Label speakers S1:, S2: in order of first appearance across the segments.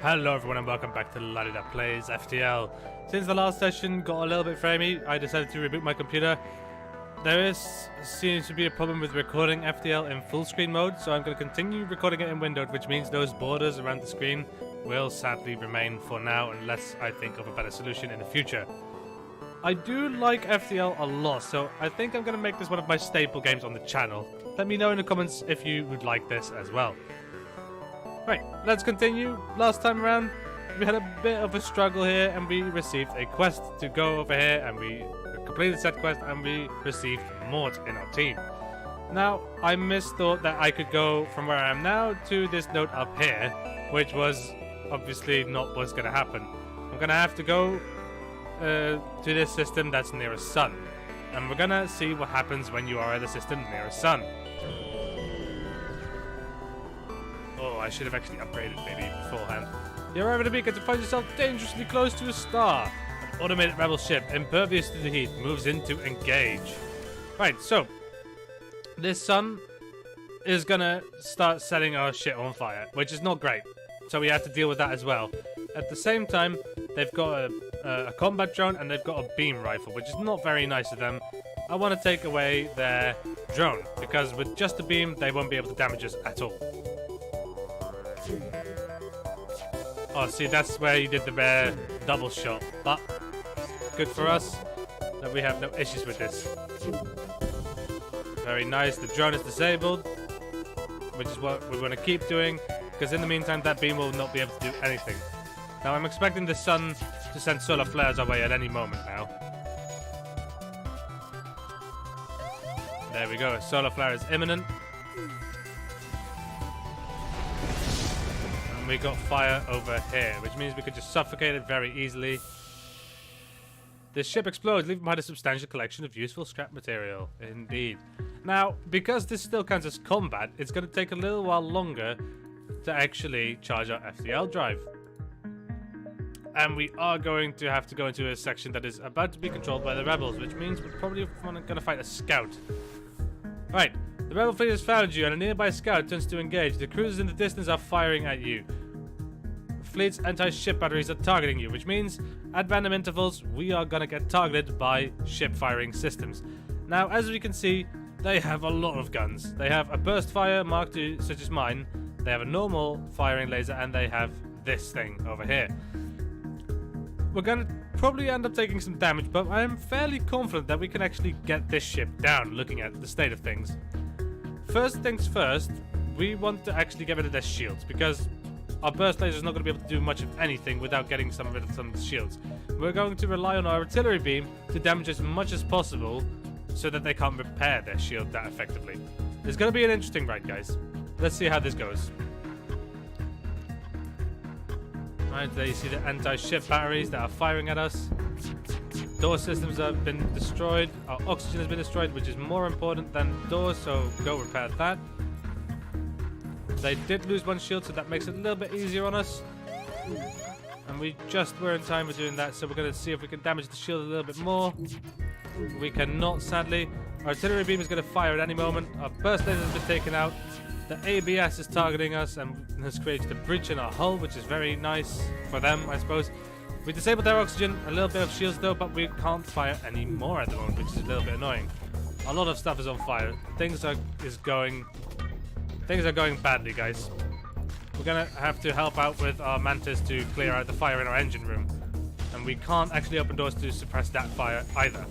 S1: Hello everyone and welcome back to Ladida Plays FTL. Since the last session got a little bit framey, I decided to reboot my computer. There seems to be a problem with recording FTL in full screen mode, so I'm going to continue recording it in windowed, which means those borders around the screen will sadly remain for now unless I think of a better solution in the future. I do like FTL a lot, so I think I'm going to make this one of my staple games on the channel. Let me know in the comments if you would like this as well. Right, let's continue. Last time around, we had a bit of a struggle here and we received a quest to go over here, and we completed said quest and we received Mort in our team. Now, I misthought that I could go from where I am now to this node up here, which was obviously not what's going to happen. I'm going to have to go to this system that's near a sun, and we're going to see what happens when you are at a system near a sun. Oh, I should have actually upgraded maybe beforehand. You arrive at a beacon to find yourself dangerously close to a star. An automated rebel ship, impervious to the heat, moves in to engage. Right, so this sun is gonna start setting our shit on fire, which is not great. So we have to deal with that as well. At the same time, they've got a combat drone and they've got a beam rifle, which is not very nice of them. I want to take away their drone, because with just the beam, they won't be able to damage us at all. Oh, see, that's where you did the rare double shot. But good for us that we have no issues with this. Very nice. The drone is disabled, which is what we want to keep doing, because in the meantime, that beam will not be able to do anything. Now, I'm expecting the sun to send solar flares our way at any moment now. There we go. A solar flare is imminent. We got fire over here, which means we could just suffocate it very easily. The ship explodes, leaving behind a substantial collection of useful scrap material. Indeed. Now, because this still counts as combat, it's going to take a little while longer to actually charge our FTL drive. And we are going to have to go into a section that is about to be controlled by the rebels, which means we're probably going to fight a scout. Right. The rebel fleet has found you, and a nearby scout turns to engage. The cruisers in the distance are firing at you. The fleet's anti-ship batteries are targeting you, which means at random intervals we are gonna get targeted by ship firing systems. Now, as we can see, they have a lot of guns. They have a burst fire Mark II, such as mine. They have a normal firing laser, and they have this thing over here. We're gonna probably end up taking some damage, but I am fairly confident that we can actually get this ship down, looking at the state of things. First things first, we want to actually get rid of their shields, because our burst laser is not going to be able to do much of anything without getting rid of some of the shields. We're going to rely on our artillery beam to damage as much as possible so that they can't repair their shield that effectively. It's going to be an interesting ride, guys. Let's see how this goes. Right, there you see the anti-ship batteries that are firing at us. Door systems have been destroyed. Our oxygen has been destroyed, which is more important than doors, so go repair that. They did lose one shield, so that makes it a little bit easier on us. And we just were in time for doing that, so we're going to see if we can damage the shield a little bit more. We cannot, sadly. Our artillery beam is going to fire at any moment. Our burst laser has been taken out. The ABS is targeting us and has created a breach in our hull, which is very nice for them, I suppose. We disabled their oxygen, a little bit of shields though, but we can't fire any more at the moment, which is a little bit annoying. A lot of stuff is on fire. Things are going badly, guys. We're gonna have to help out with our mantis to clear out the fire in our engine room, and we can't actually open doors to suppress that fire either.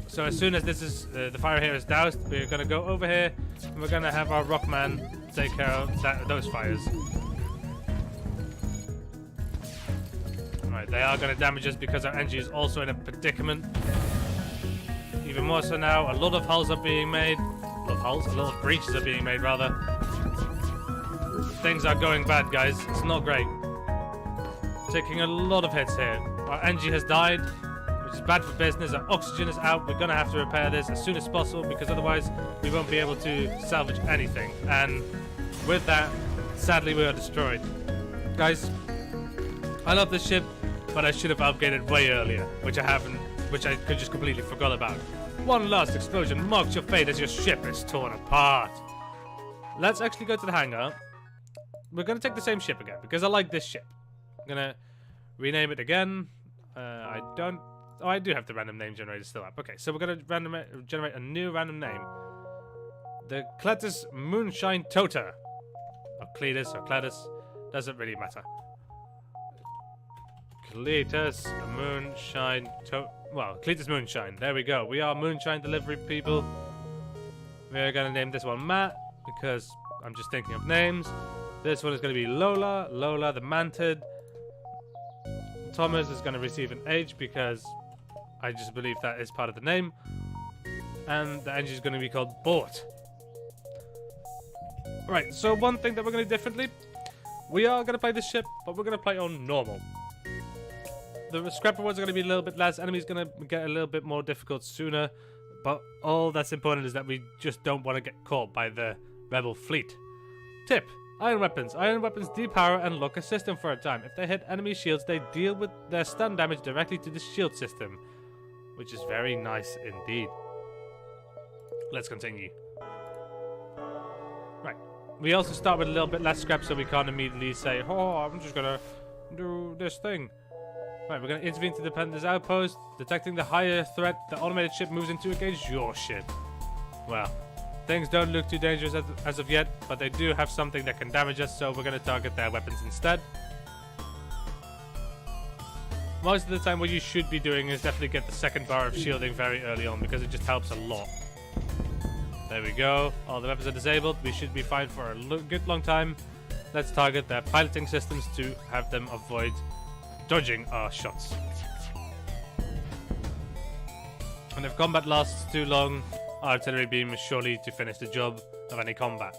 S1: So as soon as this is the fire here is doused, we're gonna go over here and we're gonna have our Rockman take care of those fires. Right, they are going to damage us because our engine is also in a predicament. Even more so now, a lot of hulls are being made. A lot of breaches are being made, rather. Things are going bad, guys. It's not great. Taking a lot of hits here. Our engine has died, which is bad for business. Our oxygen is out. We're going to have to repair this as soon as possible, because otherwise we won't be able to salvage anything. And with that, sadly, we are destroyed. Guys, I love this ship, but I should have upgraded way earlier, which I haven't, which I could just completely forgot about. One last explosion marks your fate as your ship is torn apart. Let's actually go to the hangar. we're going to take the same ship again because I like this ship. I'm going to rename it again. I don't... Oh, I do have the random name generator still up. Okay, so we're going to generate a new random name. The Cletus Moonshine Tota. Or Cletus or Cletus. Doesn't really matter. Cletus Moonshine Tota. Well, Cletus Moonshine. There we go. We are Moonshine delivery people. We're going to name this one Matt because I'm just thinking of names. This one is going to be Lola. Lola the Mantid. Thomas is going to receive an H because I just believe that is part of the name. And the engine is going to be called Bort. Right, so one thing that we're going to do differently. We are going to play this ship, but we're going to play on normal. The scrap rewards are going to be a little bit less. Enemies going to get a little bit more difficult sooner. But all that's important is that we just don't want to get caught by the rebel fleet. Tip. Iron weapons. Iron weapons depower and lock a system for a time. If they hit enemy shields, they deal with their stun damage directly to the shield system. Which is very nice indeed. Let's continue. Right. We also start with a little bit less scrap so we can't immediately say, oh, I'm just going to do this thing. Right, we're going to intervene to defend this outpost. Detecting the higher threat, the automated ship moves in to engage your ship. Well, things don't look too dangerous as of yet, but they do have something that can damage us, so we're going to target their weapons instead. Most of the time what you should be doing is definitely get the second bar of shielding very early on, because it just helps a lot. There we go. All the weapons are disabled. We should be fine for a good long time. Let's target their piloting systems to have them avoid dodging our shots. And if combat lasts too long, artillery beam is surely to finish the job of any combat.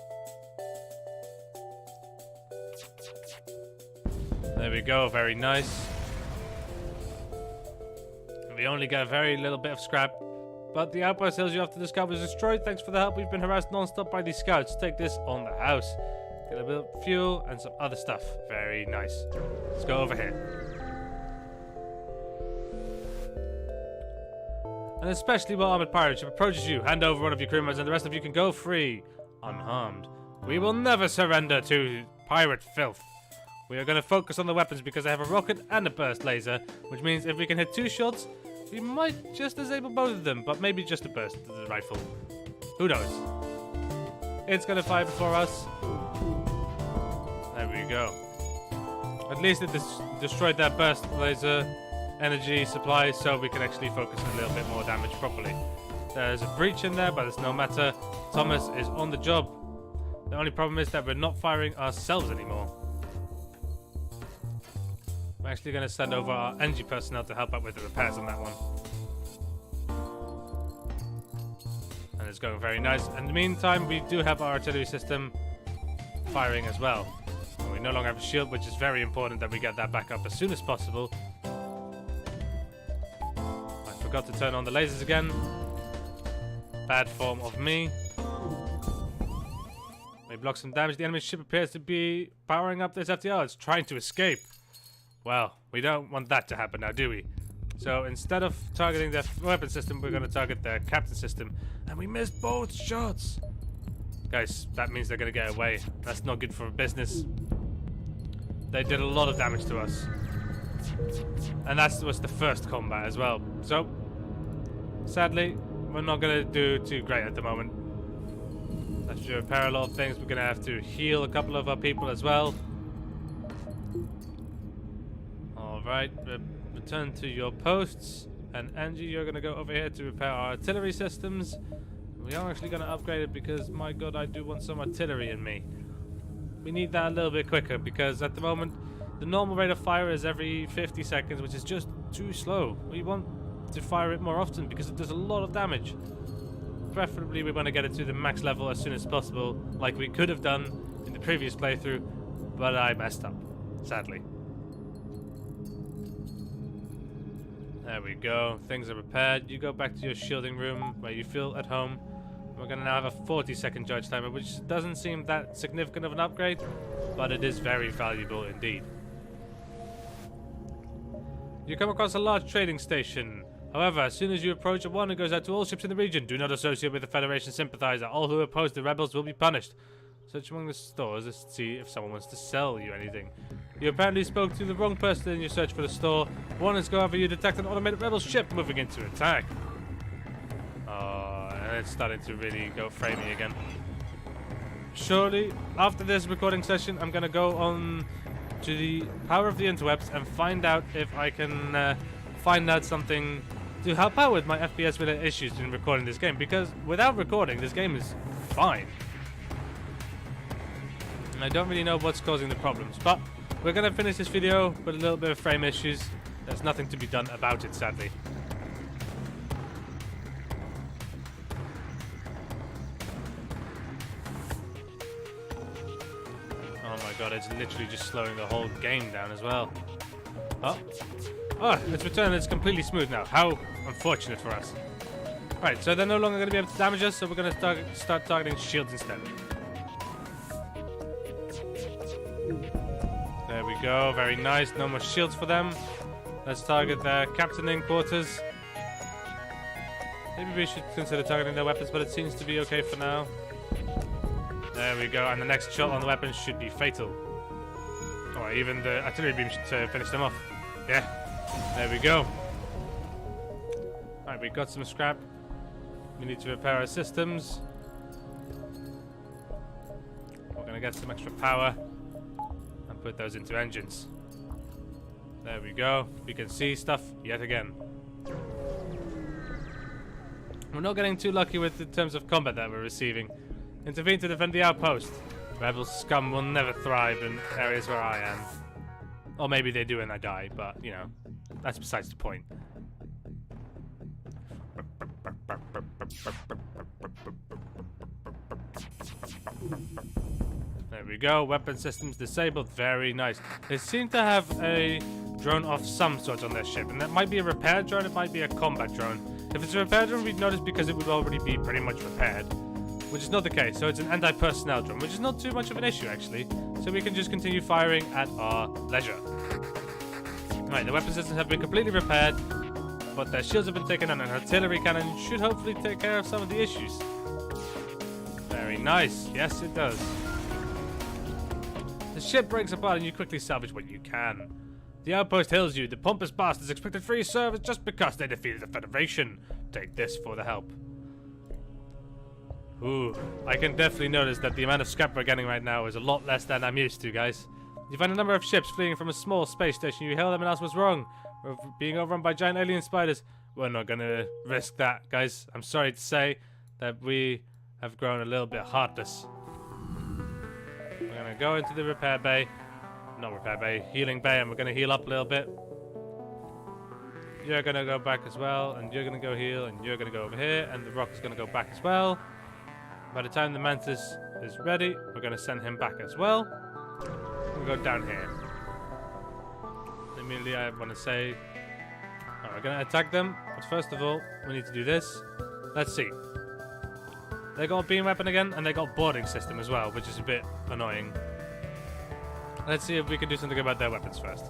S1: There we go, very nice. We only get a very little bit of scrap, but the outpost tells you after the scout was destroyed. Thanks for the help. We've been harassed non-stop by these scouts. Take this on the house. Get a bit of fuel and some other stuff. Very nice. Let's go over here. And especially while armored pirate ship approaches you, hand over one of your crew members and the rest of you can go free, unharmed. We will never surrender to pirate filth. We are going to focus on the weapons because they have a rocket and a burst laser, which means if we can hit 2 shots, we might just disable both of them, but maybe just a burst of the rifle. Who knows? It's going to fire before us. There we go. At least it destroyed that burst laser energy supply, so we can actually focus a little bit more damage properly. There's a breach in there, but it's no matter. Thomas is on the job. The only problem is that we're not firing ourselves anymore. I'm actually going to send over our energy personnel to help out with the repairs on that one. And it's going very nice. In the meantime, we do have our artillery system firing as well. And we no longer have a shield, which is very important that we get that back up as soon as possible. Forgot to turn on the lasers again. Bad form of me. We block some damage. The enemy ship appears to be powering up this FTL. It's trying to escape. Well, we don't want that to happen now, do we? So instead of targeting their weapon system, we're going to target their captain system. And we missed both shots. Guys, that means they're going to get away. That's not good for business. They did a lot of damage to us. And that was the first combat as well. So, sadly, we're not going to do too great at the moment. Let's repair a lot of things. We're going to have to heal a couple of our people as well. Alright, return to your posts. And Angie, you're going to go over here to repair our artillery systems. We are actually going to upgrade it because, my god, I do want some artillery in me. We need that a little bit quicker because at the moment, the normal rate of fire is every 50 seconds, which is just too slow. We want to fire it more often because it does a lot of damage. Preferably, we want to get it to the max level as soon as possible, like we could have done in the previous playthrough, but I messed up, sadly. There we go. Things are repaired. You go back to your shielding room where you feel at home. We're going to now have a 40-second charge timer, which doesn't seem that significant of an upgrade, but it is very valuable indeed. You come across a large trading station. However, as soon as you approach, a warning goes out to all ships in the region. Do not associate with the Federation sympathizer. All who oppose the rebels will be punished. Search among the stores to see if someone wants to sell you anything. You apparently spoke to the wrong person in your search for the store. 1 is go over, you detect an automated rebel ship moving into attack. Oh, and it's starting to really go framey again. Surely, after this recording session, I'm going to go on to the power of the interwebs and find out if I can find out something to help out with my FPS related issues in recording this game, because without recording, this game is fine. And I don't really know what's causing the problems, but we're going to finish this video with a little bit of frame issues. There's nothing to be done about it, sadly. Oh my god, it's literally just slowing the whole game down as well. Oh, it's returned. It's completely smooth now. How unfortunate for us. Right, so they're no longer going to be able to damage us, so we're going to start targeting shields instead. There we go, very nice. No more shields for them. Let's target their captaining quarters. Maybe we should consider targeting their weapons, but it seems to be okay for now. There we go, and the next shot on the weapons should be fatal. Or even the artillery beam should finish them off. Yeah, there we go. Alright, we got some scrap. We need to repair our systems. We're going to get some extra power and put those into engines. There we go. We can see stuff yet again. We're not getting too lucky with the terms of combat that we're receiving. Intervene to defend the outpost. Rebel scum will never thrive in areas where I am. Or maybe they do and I die, but, you know, that's besides the point. There we go. Weapon systems disabled. Very nice. They seem to have a drone of some sort on their ship, and that might be a repair drone, it might be a combat drone. If it's a repair drone, we'd notice because it would already be pretty much repaired, which is not the case. So it's an anti-personnel drone, which is not too much of an issue actually. So we can just continue firing at our leisure. Right, the weapon systems have been completely repaired, but their shields have been taken, and an artillery cannon should hopefully take care of some of the issues. Very nice. Yes, it does. The ship breaks apart and you quickly salvage what you can. The outpost hails you. The pompous bastards expected free service just because they defeated the Federation. Take this for the help. Ooh, I can definitely notice that the amount of scrap we're getting right now is a lot less than I'm used to, guys. You find a number of ships fleeing from a small space station. You hail them and ask what's wrong. We're being overrun by giant alien spiders. We're not gonna risk that, guys. I'm sorry to say that we have grown a little bit heartless. We're gonna go into the repair bay. Not repair bay, healing bay, and we're gonna heal up a little bit. You're gonna go back as well, and you're gonna go heal, and you're gonna go over here, and the rock is gonna go back as well. By the time the mantis is ready, we're gonna send him back as well. We'll go down here. Immediately I want to say, alright, we're gonna attack them, but first of all, we need to do this. Let's see. They got a beam weapon again, and they got boarding system as well, which is a bit annoying. Let's see if we can do something about their weapons first.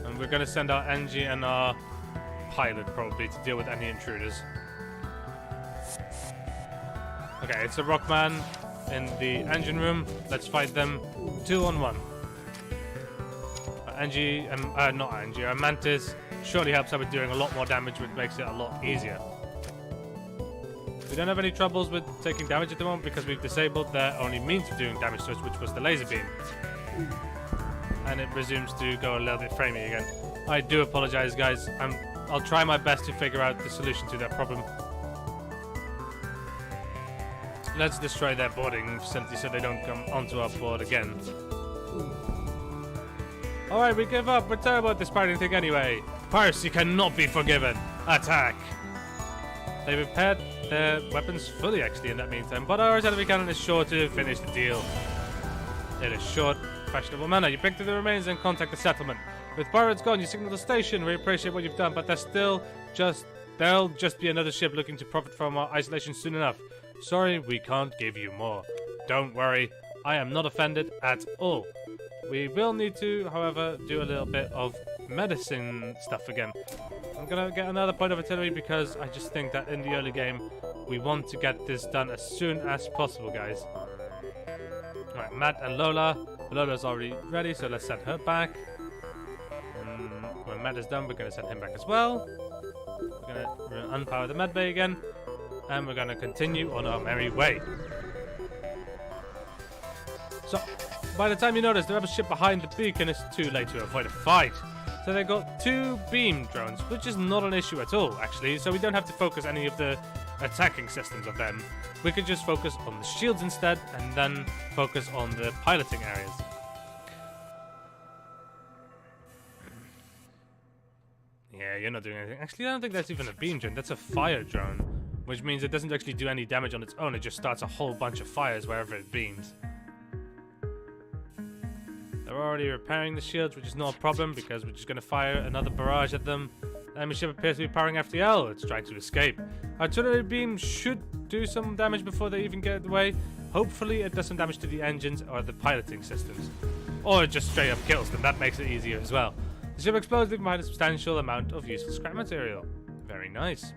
S1: And we're going to send our NG and our pilot probably to deal with any intruders. Okay, it's a Rockman in the engine room. Let's fight them 2-on-1. Not NG, our Mantis surely helps out with doing a lot more damage, which makes it a lot easier. We don't have any troubles with taking damage at the moment because we've disabled their only means of doing damage to us, which was the laser beam. And it resumes to go a little bit framey again. I do apologize, guys. I'll try my best to figure out the solution to that problem. Let's destroy their boarding facility so they don't come onto our board again. Alright, we give up. We're terrible at this pirating thing anyway. Piracy cannot be forgiven. Attack! They repaired their weapons fully actually in that meantime, but our artillery cannon is sure to finish the deal. In a short, fashionable manner, you pick through the remains and contact the settlement. With pirates gone, you signal the station. We appreciate what you've done, but there'll just be another ship looking to profit from our isolation soon enough. Sorry, we can't give you more. Don't worry, I am not offended at all. We will need to, however, do a little bit of medicine stuff again. I'm gonna get another point of artillery because I just think that in the early game we want to get this done as soon as possible, guys. Alright, Matt and Lola. Lola's already ready, so let's send her back. When Matt is done, we're going to send him back as well. We're going to unpower the med bay again. And we're going to continue on our merry way. So, by the time you notice the rebel ship behind the beacon, it's too late to avoid a fight. So they've got 2 beam drones, which is not an issue at all, actually. So we don't have to focus any of the attacking systems of them. We can just focus on the shields instead, and then focus on the piloting areas. Yeah, you're not doing anything. Actually, I don't think that's even a beam drone. That's a fire drone, which means it doesn't actually do any damage on its own. It just starts a whole bunch of fires wherever it beams. They're already repairing the shields, which is not a problem because we're just going to fire another barrage at them. The enemy ship appears to be powering FTL. It's trying to escape. Artillery beam should do some damage before they even get away. Hopefully it does some damage to the engines or the piloting systems. Or it just straight up kills them. That makes it easier as well. The ship explodes, leaving behind a substantial amount of useful scrap material. Very nice.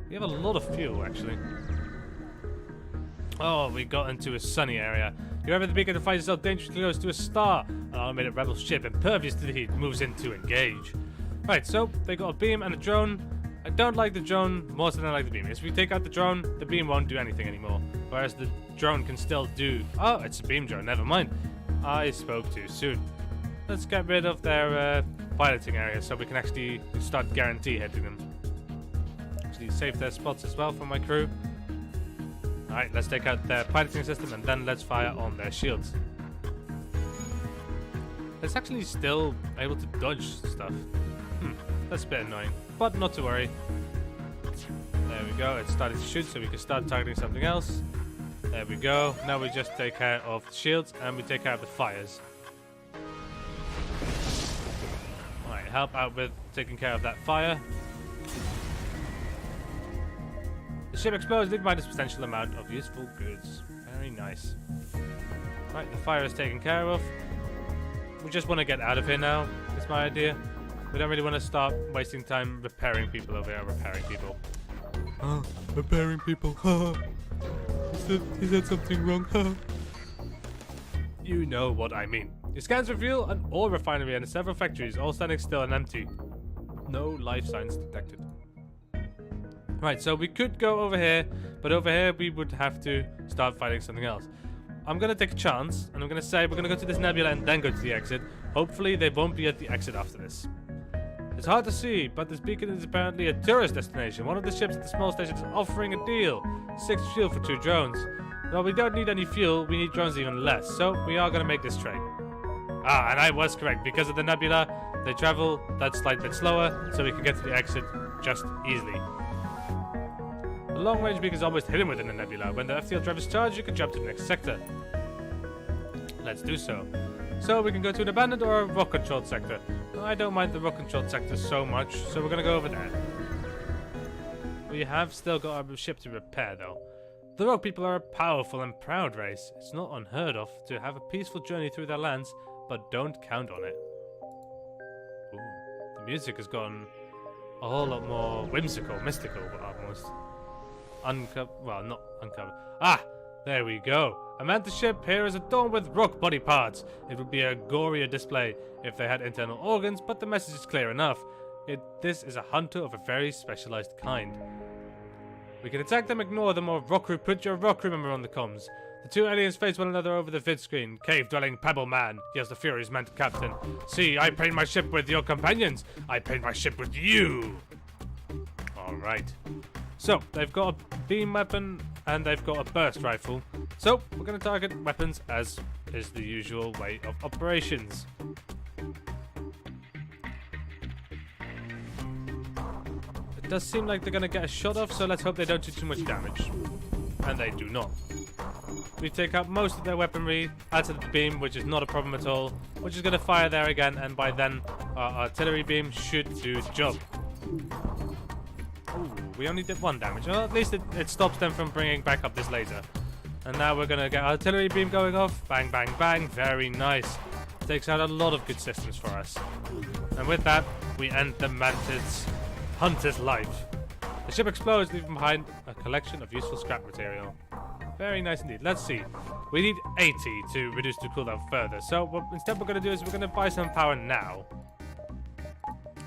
S1: We have a lot of fuel, actually. Oh, we got into a sunny area. Whoever the beacon finds itself dangerously close to a star, an automated rebel ship impervious to the heat moves in to engage. Right, so they got a beam and a drone. I don't like the drone more than I like the beam. If we take out the drone, the beam won't do anything anymore. Whereas the drone can still do... Oh, it's a beam drone, never mind. I spoke too soon. Let's get rid of their piloting area so we can actually start guarantee hitting them. Actually save their spots as well for my crew. Alright, let's take out their piloting system and then let's fire on their shields. It's actually still able to dodge stuff. That's a bit annoying, but not to worry. There we go, it started to shoot so we can start targeting something else. There we go, now we just take care of the shields and we take care of the fires. Alright, help out with taking care of that fire. The ship explodes, leaving behind a substantial amount of useful goods. Very nice. Right, the fire is taken care of. We just want to get out of here now, is my idea. We don't really want to start wasting time repairing people over here. Repairing people. Repairing people. Is that something wrong? You know what I mean. Your scans reveal an ore refinery and several factories, all standing still and empty. No life signs detected. Right, so we could go over here, but over here we would have to start fighting something else. I'm going to take a chance, and I'm going to say we're going to go to this nebula and then go to the exit. Hopefully they won't be at the exit after this. It's hard to see, but this beacon is apparently a tourist destination. One of the ships at the small station is offering a deal. 6 fuel for 2 drones. Well, we don't need any fuel, we need drones even less, so we are going to make this trade. Ah, and I was correct. Because of the nebula, they travel that slight bit slower, so we can get to the exit just easily. The long-range beacon is almost hidden within the nebula. When the FTL drive is charged, you can jump to the next sector. Let's do so. So we can go to an abandoned or a rock-controlled sector. I don't mind the rock-controlled sector so much, so we're going to go over there. We have still got our ship to repair, though. The rock people are a powerful and proud race. It's not unheard of to have a peaceful journey through their lands, but don't count on it. Ooh, the music has gotten a whole lot more whimsical, mystical, almost. Well, not uncovered. Ah, there we go. A manta ship here is adorned with rock body parts. It would be a gorier display if they had internal organs, but the message is clear enough. This is a hunter of a very specialized kind. We can attack them, ignore them, or rock crew. Put your rock crew member on the comms. The 2 aliens face one another over the vid screen. Cave-dwelling pebble man, yells the furious manta captain. See, I paint my ship with your companions. I paint my ship with you. Alright. So, they've got a beam weapon and they've got a burst rifle. So, we're going to target weapons as is the usual way of operations. It does seem like they're going to get a shot off, so let's hope they don't do too much damage. And they do not. We take out most of their weaponry, add to the beam, which is not a problem at all. We're just going to fire there again, and by then, our artillery beam should do the job. Ooh, we only did 1 damage. Well, at least it stops them from bringing back up this laser. And now we're going to get artillery beam going off. Bang, bang, bang. Very nice. Takes out a lot of good systems for us. And with that, we end the mantis hunter's life. The ship explodes, leaving behind a collection of useful scrap material. Very nice indeed. Let's see. We need 80 to reduce the cooldown further. So what instead we're going to do is we're going to buy some power now.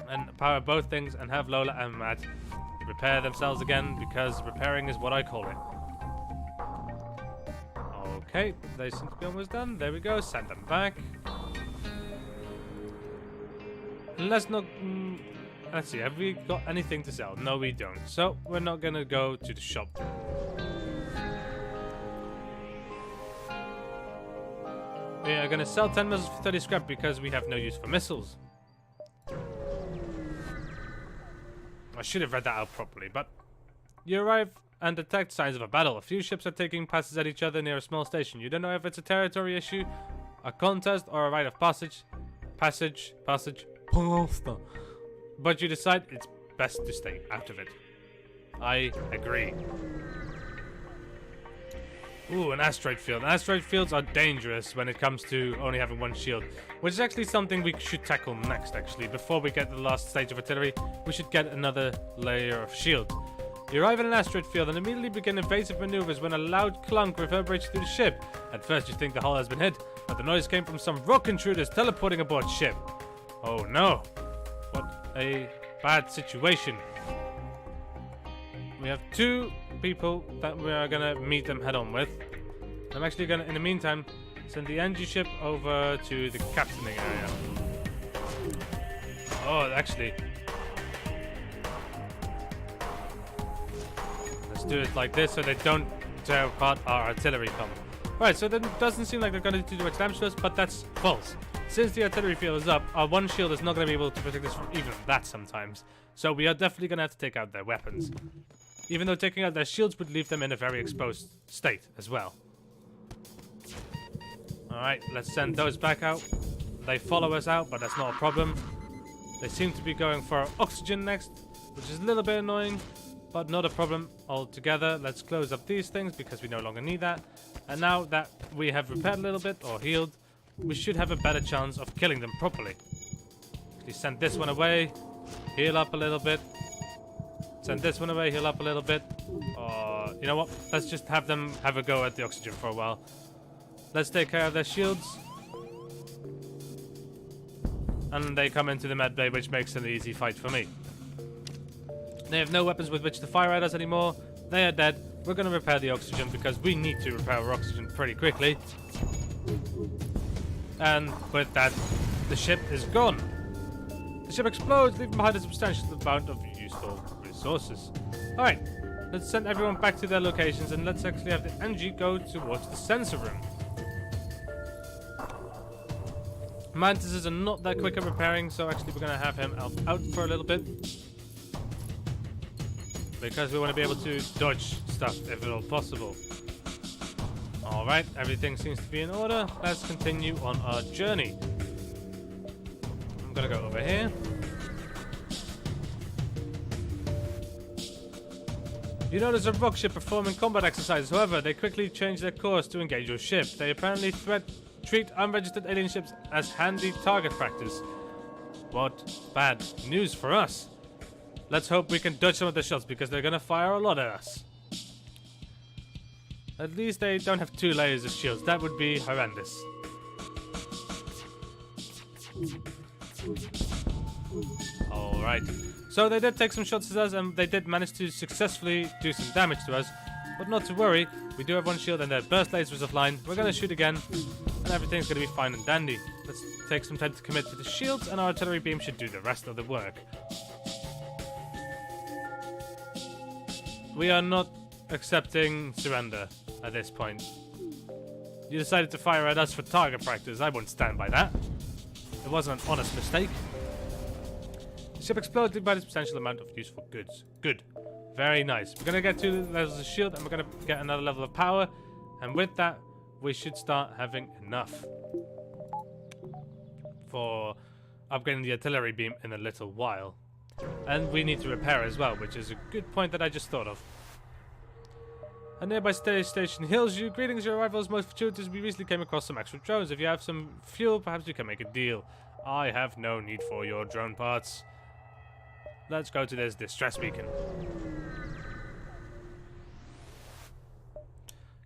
S1: And power both things and have Lola and Matt repair themselves again, because repairing is what I call it. Okay, they seem to be almost done. There we go, send them back. Let's not... let's see, have we got anything to sell? No, we don't. So, we're not going to go to the shop. We are going to sell 10 missiles for 30 scrap because we have no use for missiles. I should have read that out properly, but... You arrive and detect signs of a battle. A few ships are taking passes at each other near a small station. You don't know if it's a territory issue, a contest, or a rite of passage. Passage. But you decide it's best to stay out of it. I agree. Ooh, an asteroid field. Asteroid fields are dangerous when it comes to only having one shield, which is actually something we should tackle next, actually. Before we get to the last stage of artillery, we should get another layer of shield. You arrive at an asteroid field and immediately begin invasive maneuvers when a loud clunk reverberates through the ship. At first you think the hull has been hit, but the noise came from some rock intruders teleporting aboard ship. Oh no. What a bad situation. We have 2 people that we are going to meet them head on with. I'm actually going to, in the meantime, send the NG ship over to the captaining area. Oh, actually. Let's do it like this so they don't tear apart our artillery column. Right, so then it doesn't seem like they're going to do too much damage to us, but that's false. Since the artillery field is up, our one shield is not going to be able to protect us from even that sometimes. So we are definitely going to have to take out their weapons. Even though taking out their shields would leave them in a very exposed state as well. Alright, let's send those back out. They follow us out, but that's not a problem. They seem to be going for oxygen next, which is a little bit annoying, but not a problem altogether. Let's close up these things because we no longer need that. And now that we have repaired a little bit, or healed, we should have a better chance of killing them properly. Please send this one away, heal up a little bit. Send this one away, heal up a little bit. You know what? Let's just have them have a go at the oxygen for a while. Let's take care of their shields. And they come into the med bay, which makes it an easy fight for me. They have no weapons with which to fire at us anymore. They are dead. We're going to repair the oxygen because we need to repair our oxygen pretty quickly. And with that, the ship is gone. The ship explodes, leaving behind a substantial amount of useful resources. Alright, let's send everyone back to their locations and let's actually have the NG go towards the sensor room. Mantises are not that quick at repairing, so actually we're going to have him out for a little bit. Because we want to be able to dodge stuff if at all possible. Alright, everything seems to be in order. Let's continue on our journey. I'm going to go over here. You notice a rock ship performing combat exercises. However, they quickly change their course to engage your ship. They apparently treat unregistered alien ships as handy target practice. What bad news for us. Let's hope we can dodge some of the shots because they're going to fire a lot at us. At least they don't have 2 layers of shields. That would be horrendous. Alright. So they did take some shots at us and they did manage to successfully do some damage to us. But not to worry. We do have one shield and their burst laser is offline. We're going to shoot again. And everything's going to be fine and dandy. Let's take some time to commit to the shields and our artillery beam should do the rest of the work. We are not accepting surrender at this point. You decided to fire at us for target practice. I won't stand by that. It wasn't an honest mistake. The ship exploded by a substantial amount of useful goods. Good. Very nice. We're going to get 2 levels of shield and we're going to get another level of power. And with that, we should start having enough for upgrading the artillery beam in a little while. And we need to repair as well, which is a good point that I just thought of. A nearby station hails you. Greetings, your arrival is most fortuitous. We recently came across some extra drones. If you have some fuel, perhaps we can make a deal. I have no need for your drone parts. Let's go to this distress beacon.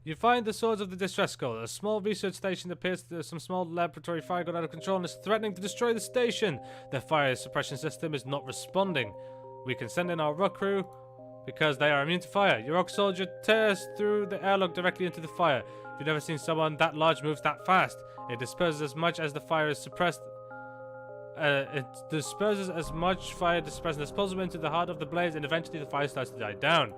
S1: You find the Swords of the Distress Call. A small research station appears to some small laboratory fire got out of control and is threatening to destroy the station. Their fire suppression system is not responding. We can send in our rock crew because they are immune to fire. Your rock soldier tears through the airlock directly into the fire. If you've never seen someone that large move that fast, it disperses as much as the fire is suppressed. It disperses as much fire dispersant as possible into the heart of the blaze, and eventually the fire starts to die down.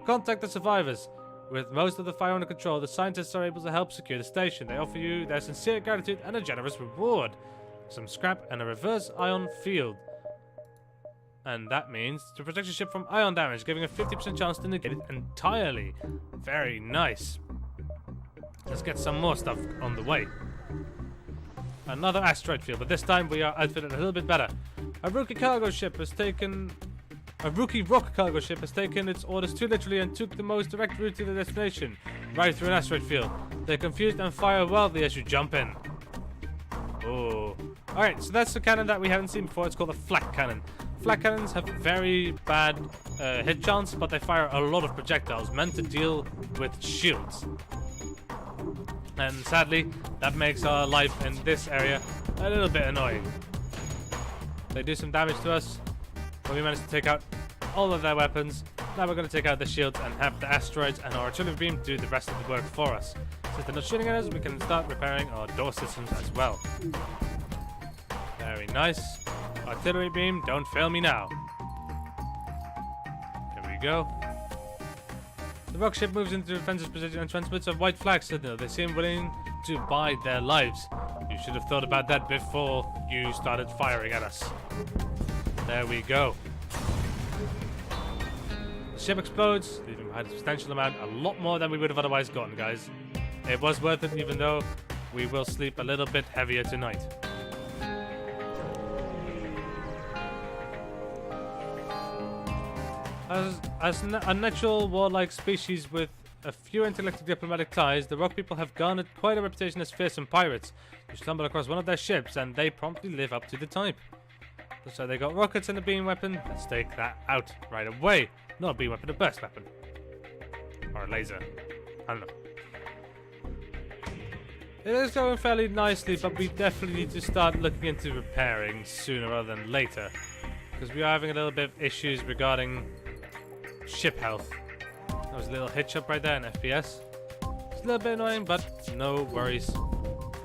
S1: Contact the survivors. With most of the fire under control, the scientists are able to help secure the station. They offer you their sincere gratitude and a generous reward. Some scrap and a reverse ion field. And that means to protect your ship from ion damage, giving a 50% chance to negate it entirely. Very nice. Let's get some more stuff on the way. Another asteroid field, but this time we are outfitted a little bit better. A rookie rock cargo ship has taken its orders too literally and took the most direct route to the destination, right through an asteroid field. They're confused and fire wildly as you jump in. Oh. Alright, so that's the cannon that we haven't seen before. It's called a flak cannon. Flak cannons have very bad hit chance, but they fire a lot of projectiles meant to deal with shields. And sadly, that makes our life in this area a little bit annoying. They do some damage to us, but we managed to take out all of their weapons. Now we're going to take out the shields and have the asteroids and our artillery beam do the rest of the work for us. Since they're not shooting at us, we can start repairing our door systems as well. Very nice. Artillery beam, don't fail me now. There we go. The rock ship moves into the defensive position and transmits a white flag signal. They seem willing to bide their lives. You should have thought about that before you started firing at us. There we go. The ship explodes, leaving behind a substantial amount, a lot more than we would have otherwise gotten, guys. It was worth it, even though we will sleep a little bit heavier tonight. As a natural warlike species with a few intellectual diplomatic ties, the rock people have garnered quite a reputation as fearsome pirates. You stumble across one of their ships and they promptly live up to the type. So they got rockets and a beam weapon. Let's take that out right away. Not a beam weapon, a burst weapon. Or a laser. I don't know. It is going fairly nicely, but we definitely need to start looking into repairing sooner rather than later. Because we are having a little bit of issues regarding ship health. That was a little hitch up right there in FPS. It's a little bit annoying, but no worries.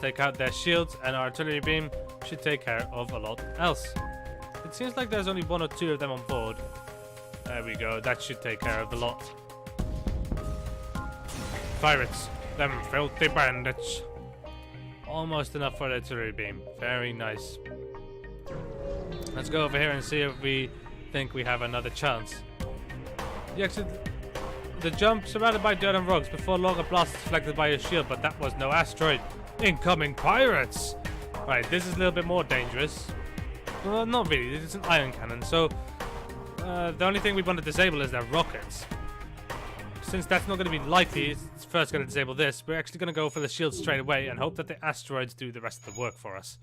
S1: Take out their shields and our artillery beam should take care of a lot else. It seems like there's only one or two of them on board. There we go, that should take care of the lot. Pirates, them filthy bandits. Almost enough for the artillery beam. Very nice. Let's go over here and see if we think we have another chance. You exit the jump surrounded by dirt and rocks. Before long, a blast is deflected by your shield, but that was no asteroid. Incoming pirates! Right, this is a little bit more dangerous. Well, not really. It's an ion cannon, so the only thing we want to disable is their rockets. Since that's not going to be likely, it's first going to disable this. We're actually going to go for the shield straight away and hope that the asteroids do the rest of the work for us.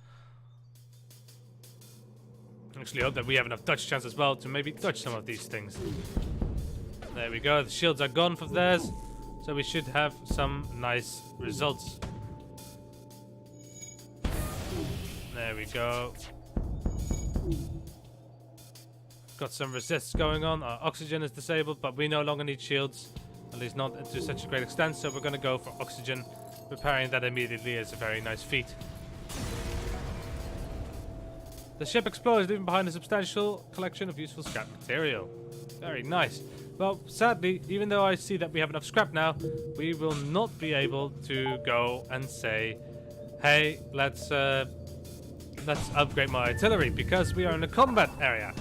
S1: Actually, hope that we have enough dodge chance as well to maybe dodge some of these things. There we go. The shields are gone for theirs, so we should have some nice results. There we go. Got some resists going on. Our oxygen is disabled, but we no longer need shields. At least not to such a great extent, so we're going to go for oxygen. Repairing that immediately is a very nice feat. The ship explodes, leaving behind a substantial collection of useful scrap material. Very nice. Well, sadly, even though I see that we have enough scrap now, we will not be able to go and say, hey, let's upgrade my artillery, because we are in a combat area.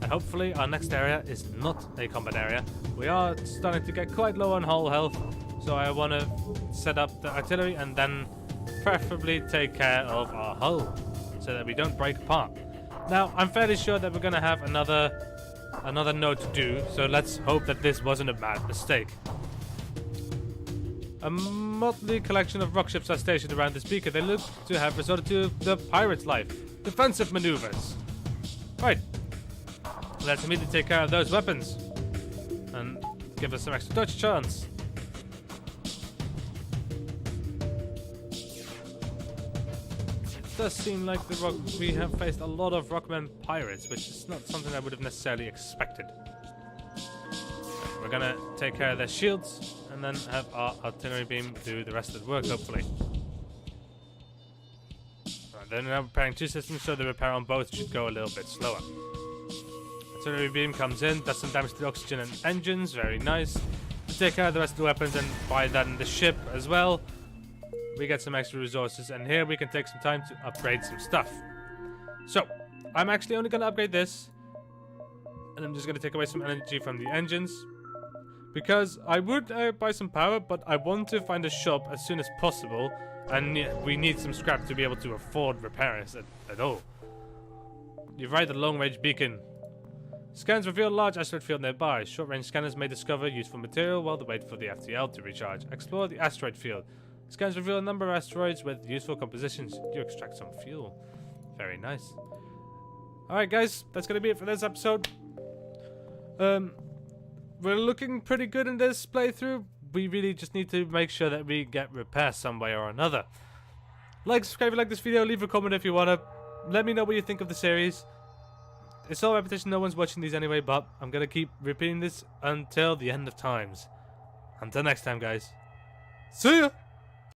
S1: And hopefully our next area is not a combat area. We are starting to get quite low on hull health, so I want to set up the artillery and then preferably take care of our hull so that we don't break apart. Now, I'm fairly sure that we're going to have another node to do, so let's hope that this wasn't a bad mistake. A motley collection of rock ships are stationed around this beacon. They look to have resorted to the pirate's life. Defensive maneuvers. Right. Let's immediately take care of those weapons. And give us some extra dodge chance. does seem like we have faced a lot of Rockman pirates, which is not something I would have necessarily expected. We're gonna take care of their shields and then have our artillery beam do the rest of the work, hopefully. Right, they're now repairing 2 systems, so the repair on both should go a little bit slower. Artillery beam comes in, does some damage to the oxygen and engines, very nice. We take care of the rest of the weapons and buy that in the ship as well. We get some extra resources, and here we can take some time to upgrade some stuff. So, I'm actually only going to upgrade this, and I'm just going to take away some energy from the engines, because I would buy some power, but I want to find a shop as soon as possible, and we need some scrap to be able to afford repairs at all. You're right, the long-range beacon. Scans reveal a large asteroid field nearby. Short-range scanners may discover useful material while they wait for the FTL to recharge. Explore the asteroid field. Scans reveal a number of asteroids with useful compositions. You extract some fuel. Very nice. Alright guys, that's going to be it for this episode. We're looking pretty good in this playthrough. We really just need to make sure that we get repairs some way or another. Like, subscribe if you like this video, leave a comment if you want to. Let me know what you think of the series. It's all repetition, no one's watching these anyway, but I'm going to keep repeating this until the end of times. Until next time guys. See ya!